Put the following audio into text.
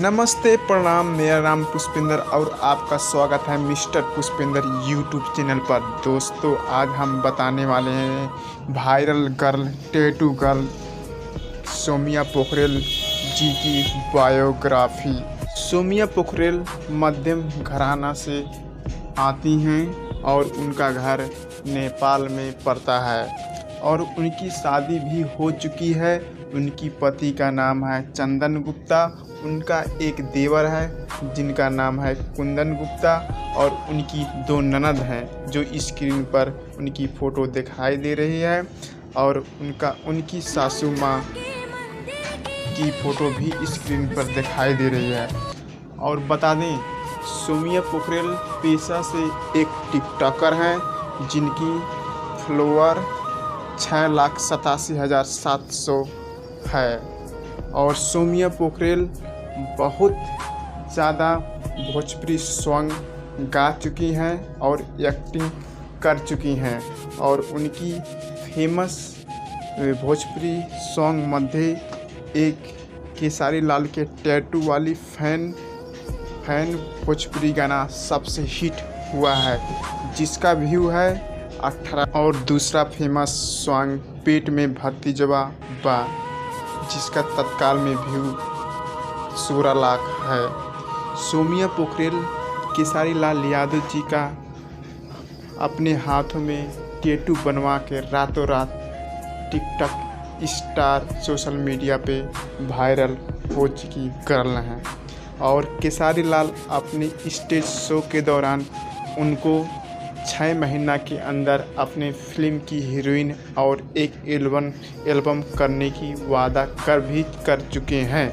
नमस्ते प्रणाम, मेरा नाम पुष्पिंदर और आपका स्वागत है मिस्टर पुष्पिंदर यूट्यूब चैनल पर। दोस्तों, आज हम बताने वाले हैं viral girl tattoo girl Somiya Pokhrel ji की बायोग्राफी। सोमिया पोखरेल मध्यम घराना से आती हैं और उनका घर नेपाल में पड़ता है और उनकी शादी भी हो चुकी है। उनकी पति का नाम है चंदन गुप्ता। उनका एक देवर है जिनका नाम है कुंदन गुप्ता और उनकी दो ननद हैं जो स्क्रीन पर उनकी फ़ोटो दिखाई दे रही है और उनकी सासू माँ की फ़ोटो भी स्क्रीन पर दिखाई दे रही है। और बता दें, सोमिया पोखरेल पेशा से एक टिकटॉकर हैं जिनकी फॉलोअर 6,87,700 है और सोमिया पोखरेल बहुत ज़्यादा भोजपुरी सॉन्ग गा चुकी हैं और एक्टिंग कर चुकी हैं और उनकी फेमस भोजपुरी सॉन्ग मध्य एक खेसारी लाल के टैटू वाली फैन भोजपुरी गाना सबसे हिट हुआ है जिसका व्यू है 18। और दूसरा फेमस सॉन्ग पेट में भर्ती जवा बा जिसका तत्काल में व्यू 16 लाख है। सोमिया पोखरेल खेसारी लाल यादव जी का अपने हाथों में टैटू बनवा के रातों रात टिकटॉक स्टार सोशल मीडिया पे वायरल हो चुकी गर्ल हैं और खेसारी लाल अपने स्टेज शो के दौरान उनको 6 महीना के अंदर अपने फिल्म की हीरोइन और एक एल्बम करने की वादा कर चुके हैं।